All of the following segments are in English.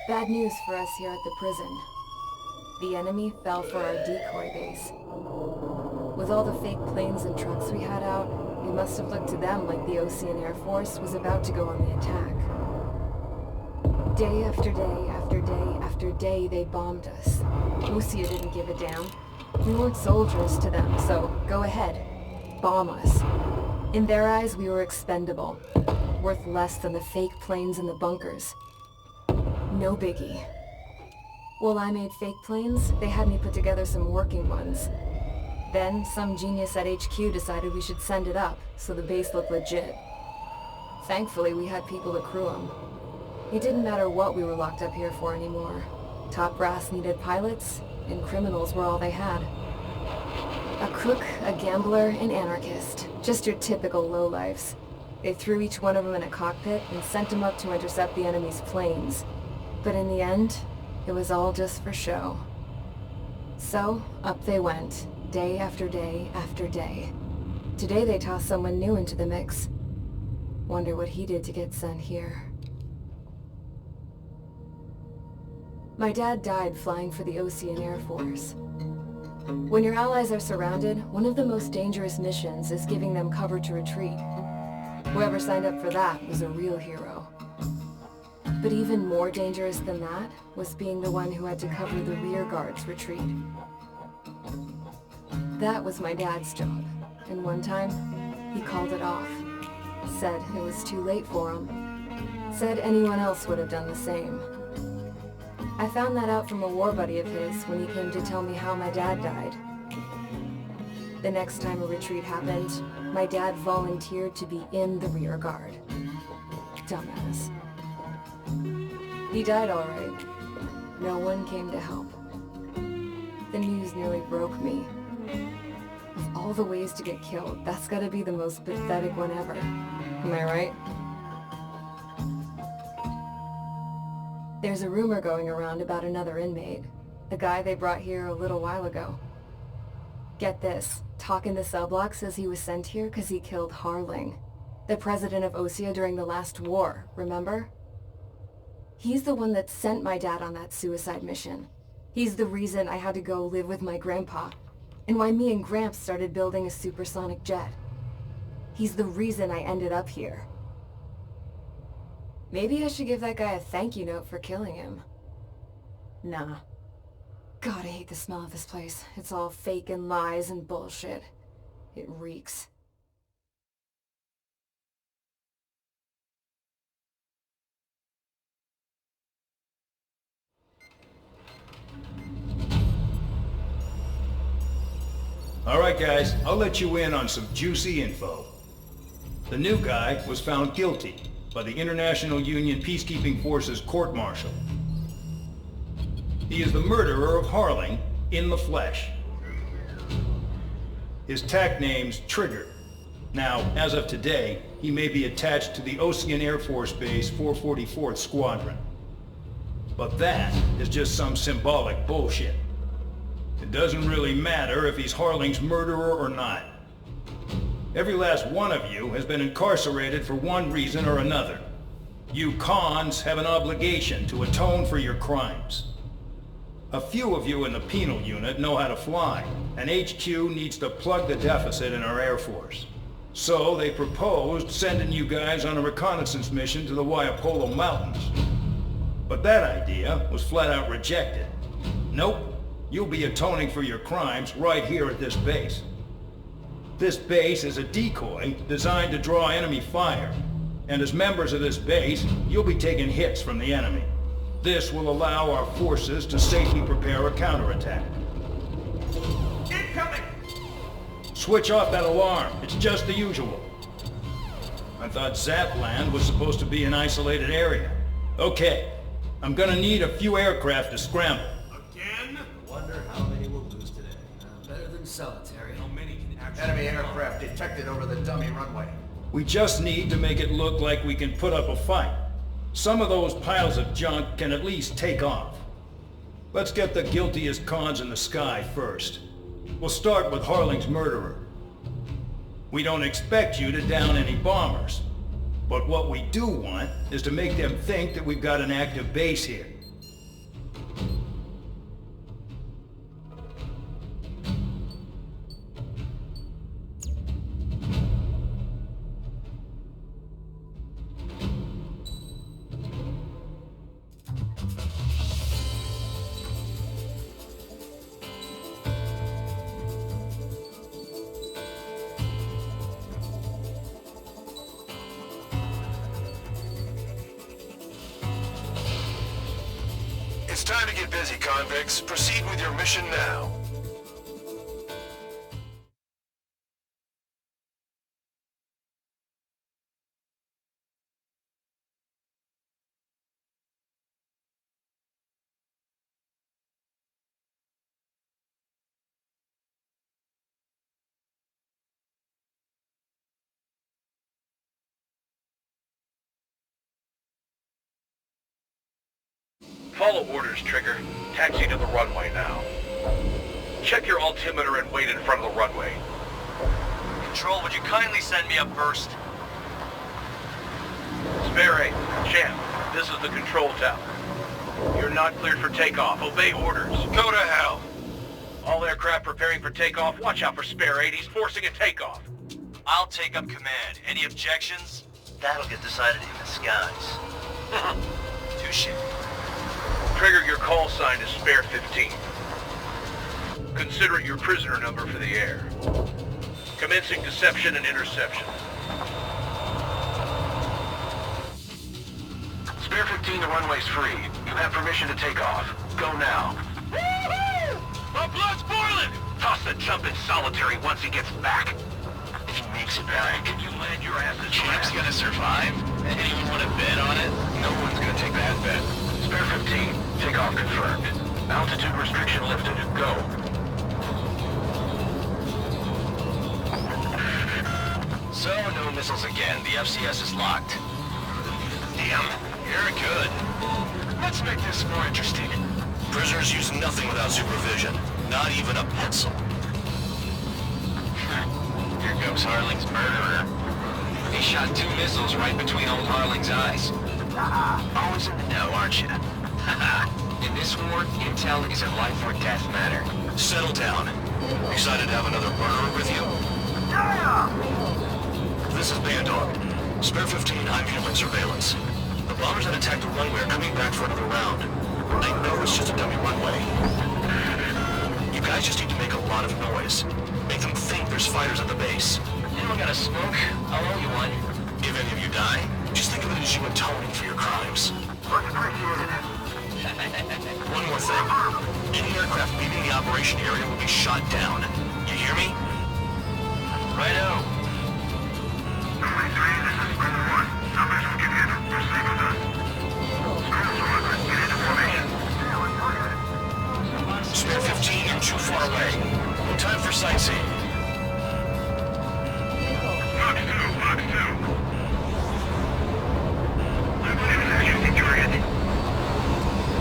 Bad news for us here at the prison. The enemy fell for our decoy base. With all the fake planes and trucks we had out, it must have looked to them like the Ocean Air Force was about to go on the attack. Day after day after day after day, they bombed us. Lucia didn't give a damn. We weren't soldiers to them, so go ahead. Bomb us. In their eyes, we were expendable. Worth less than the fake planes in the bunkers. No biggie. While I made fake planes, they had me put together some working ones. Then, some genius at HQ decided we should send it up, so the base looked legit. Thankfully, we had people to crew them. It didn't matter what we were locked up here for anymore. Top brass needed pilots, and criminals were all they had. A crook, a gambler, an anarchist. Just your typical lowlifes. They threw each one of them in a cockpit and sent them up to intercept the enemy's planes. But in the end, it was all just for show. So, up they went, day after day after day. Today they tossed someone new into the mix. Wonder what he did to get sent here. My dad died flying for the Ocean Air Force. When your allies are surrounded, one of the most dangerous missions is giving them cover to retreat. Whoever signed up for that was a real hero. But even more dangerous than that was being the one who had to cover the rear guard's retreat. That was my dad's job, and one time, he called it off. Said it was too late for him. Said anyone else would have done the same. I found that out from a war buddy of his when he came to tell me how my dad died. The next time a retreat happened, my dad volunteered to be in the rear guard. Dumbass. He died all right. No one came to help. The news nearly broke me. Of all the ways to get killed, that's gotta be the most pathetic one ever. Am I right? There's a rumor going around about another inmate. A guy they brought here a little while ago. Get this, talk in the cell block says he was sent here because he killed Harling, the president of Osea during the last war, remember? He's the one that sent my dad on that suicide mission. He's the reason I had to go live with my grandpa, and why me and Gramps started building a supersonic jet. He's the reason I ended up here. Maybe I should give that guy a thank you note for killing him. Nah. God, I hate the smell of this place. It's all fake and lies and bullshit. It reeks. All right, guys, I'll let you in on some juicy info. The new guy was found guilty by the International Union Peacekeeping Forces court-martial. He is the murderer of Harling in the flesh. His tech name's Trigger. Now, as of today, he may be attached to the Ocean Air Force Base 444th Squadron. But that is just some symbolic bullshit. It doesn't really matter if he's Harling's murderer or not. Every last one of you has been incarcerated for one reason or another. You cons have an obligation to atone for your crimes. A few of you in the penal unit know how to fly, and HQ needs to plug the deficit in our Air Force. So they proposed sending you guys on a reconnaissance mission to the Waiapolo Mountains. But that idea was flat out rejected. Nope, you'll be atoning for your crimes right here at this base. This base is a decoy designed to draw enemy fire, and as members of this base, you'll be taking hits from the enemy. This will allow our forces to safely prepare a counterattack. Incoming! Switch off that alarm. It's just the usual. I thought Zapland was supposed to be an isolated area. Okay, I'm gonna need a few aircraft to scramble. Again? Wonder how many we'll lose today. Better than solitary. How many can actually... Enemy aircraft detected over the dummy runway. We just need to make it look like we can put up a fight. Some of those piles of junk can at least take off. Let's get the guiltiest cons in the sky first. We'll start with Harling's murderer. We don't expect you to down any bombers. But what we do want is to make them think that we've got an active base here. It's time to get busy, convicts. Proceed with your mission now. Follow orders, Trigger. Taxi to the runway now. Check your altimeter and wait in front of the runway. Control, would you kindly send me up first? Spare 8, Champ, this is the control tower. You're not cleared for takeoff. Obey orders. Go to hell. All aircraft preparing for takeoff. Watch out for Spare 8. He's forcing a takeoff. I'll take up command. Any objections? That'll get decided in the skies. Touche. Trigger, your call sign is Spare 15. Consider it your prisoner number for the air. Commencing deception and interception. Spare 15, the runway's free. You have permission to take off. Go now. Woo-hoo! My blood's boiling! Toss the jump in solitary once he gets back. If he makes it back, Can you land your asses? Champ's gonna survive? Anyone want to bet on it? No one's gonna take that bet. Spare 15, takeoff confirmed. Altitude restriction lifted. Go. So, no missiles again. The FCS is locked. Damn, you're good. Let's make this more interesting. Prisoners use nothing without supervision. Not even a pencil. Here goes Harling's murderer. He shot 2 missiles right between old Harling's eyes. Always in the know, aren't you? In this war, intel is a life or death matter. Settle down. Excited to have another murderer with you? This is Bandog. Spare 15, I'm human surveillance. The bombers that attacked the runway are coming back for another round. I know it's just a dummy runway. You guys just need to make a lot of noise. Make them think there's fighters at the base. Anyone got a smoke? I'll owe you one. If any of you die, just think of it as you atoning for your crimes. Much appreciated. One more thing. Any aircraft leaving the operation area will be shot down. You hear me? Righto. Spare 15, you're too far away. Time for sightseeing.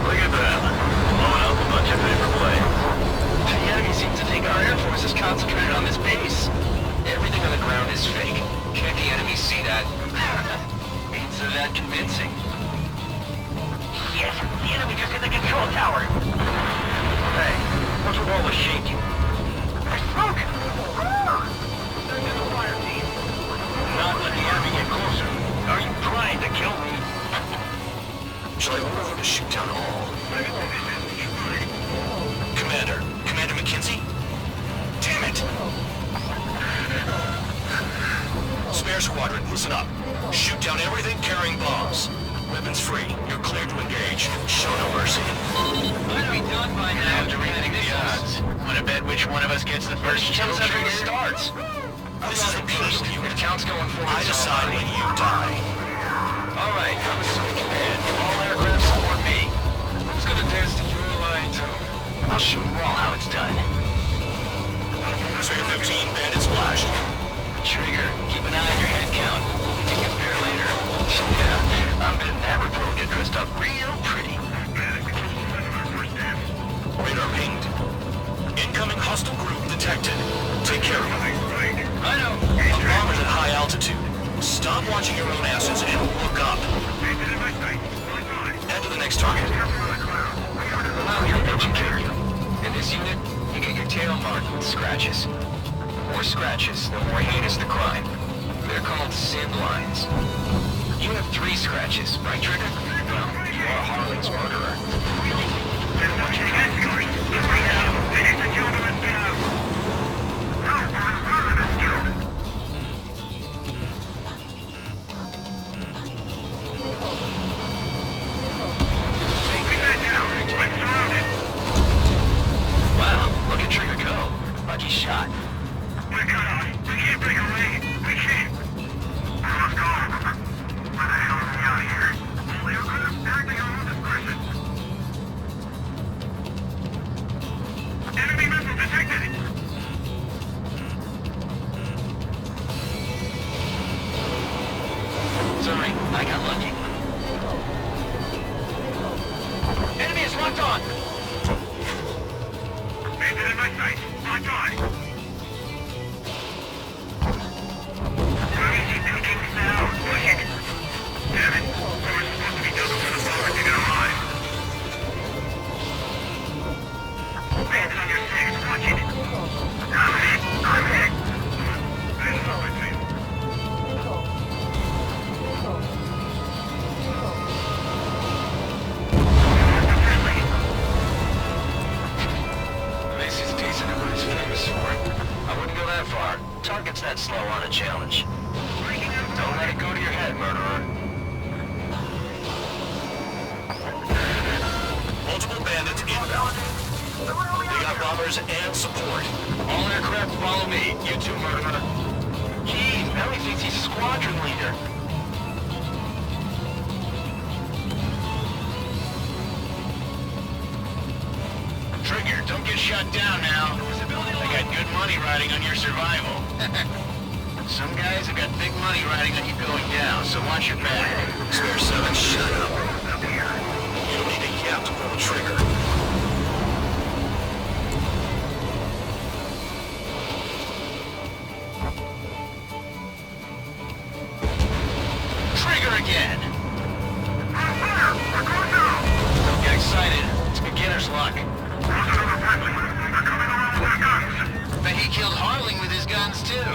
Look at that. Blowing up a bunch of paper planes. The enemy seems to think our Air Force is concentrated on this base. Everything on the ground is fake. Can't the enemy see that? Ain't so that convincing. Yes, the enemy just hit the control tower. Hey, what's with all the shaking? There's smoke! They're in the fire team. Not let the enemy get closer. Are you trying to kill me? Shall I order them to shoot down all? Commander McKenzie? Damn it! Spare squadron, listen up. Shoot down everything carrying bombs. Weapons free. You're cleared to engage. Show no mercy. I'd be done by now. After reading the odds. Wanna bet which one of us gets the first kill after it starts? This is a personal unit. Count's going forward. I decide when you die. Alright, I'm assuming command. All aircraft support me. Who's gonna dance to your line, I'll show you all how it's done. Spare 15, bandit splash. Trigger, keep an eye on your head count. We can compare later. Yeah, I'm betting that report will get dressed up real pretty. Radar pinged. Incoming hostile group detected. Take care of them. I know. A bomber's at high altitude. Stop watching your own asses and look up. Head to the next target. Allow your educator. In this unit, you get your tail marked with scratches. The more scratches, the more heinous the crime. They're called sin lines. You have 3 scratches, right, Trigger? Well, you are Harling's murderer. Sorry, I got lucky. Enemy is locked on! Bandit in my sight. Locked on. Where is he picking now? Push it. Damn it. Someone's supposed to be dug over the bar to get alive. Bandit on your six. Watch it. I'm hit. I'm hit. I know it, man. This is decent at what he's famous for. I wouldn't go that far. Target's that slow on a challenge. Don't let it go to your head, murderer. Multiple bandits inbound. They got bombers and support. All aircraft follow me. You too, murderer. Jeez, now he thinks he's squadron leader. Trigger, don't get shut down now. I got good money riding on your survival. Some guys have got big money riding on you going down, so watch your back. Spare 7, shut up. You don't need a yap to pull the trigger. Trigger again! Don't get excited. It's beginner's luck. Bet he killed Harling with his guns, too.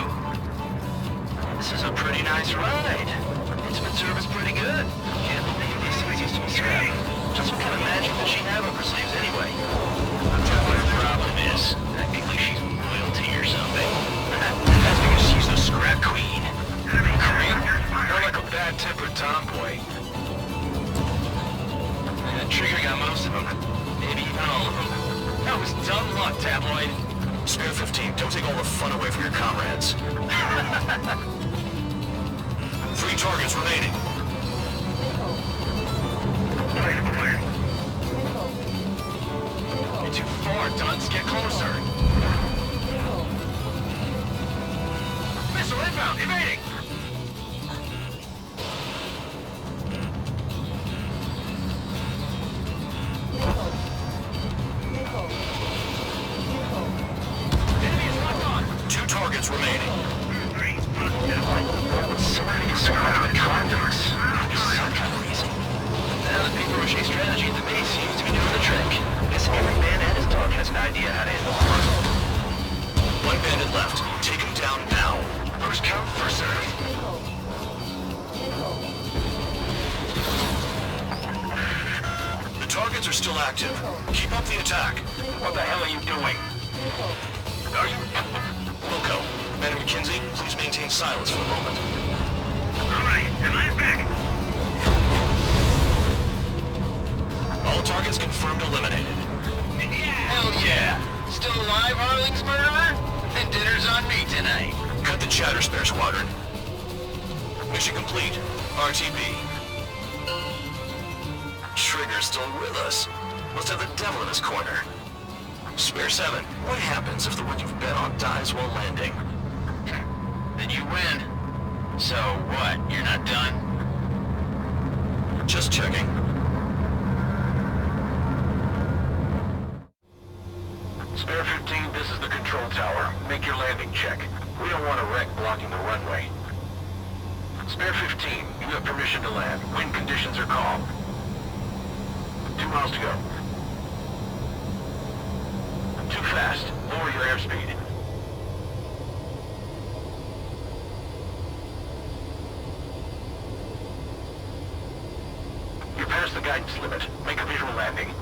This is a pretty nice ride. Intimate service pretty good. Can't believe these things used to be scrapped. Just what kind of magic does she have up her sleeves anyway? I'll tell you what the problem is. Acting like she's royalty or something. That's because she's the scrap queen. Queen? More like a bad-tempered tomboy. That Trigger got most of them. Maybe even all of them. That was dumb luck, tabloid. Spare 15, don't take all the fun away from your comrades. 3 targets remaining. You're too far, Dunce. Get closer. Missile inbound, evading. Enemy is locked on. 2 targets remaining. Somebody is surrounded with conducts. Some kind of reason. Now the paper-mache strategy at the base seems to be doing the trick. Guess every man and his dog has an idea how to handle a puzzle. 1 bandit left. Take him down now. First come, first serve. The targets are still active. Keep up the attack. What the hell are you doing? Are you... Wilco, Commander McKenzie, please maintain silence for a moment. Alright, am I back? All targets confirmed eliminated. Hell yeah! Still alive, Harling's murderer? Then dinner's on me tonight. Cut the chatter, Spare Squadron. Mission complete. RTB. Trigger's still with us. Must have the devil in his corner. Spare 7, what happens if the one you've bet on dies while landing? Then you win. So what, you're not done? Just checking. Spare 15, this is the control tower. Make your landing check. We don't want a wreck blocking the runway. Spare 15, you have permission to land. Wind conditions are calm. 2 miles to go. Too fast. Lower your airspeed. You're past the guidance limit. Make a visual landing.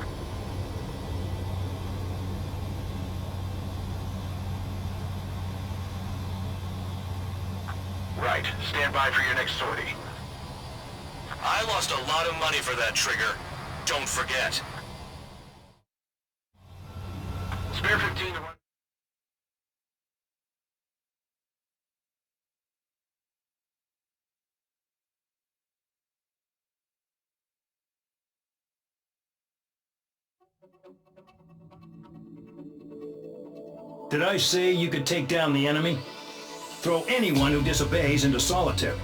Right. Stand by for your next sortie. I lost a lot of money for that trigger. Don't forget. Spare 15 to run. Did I say you could take down the enemy? Throw anyone who disobeys into solitary.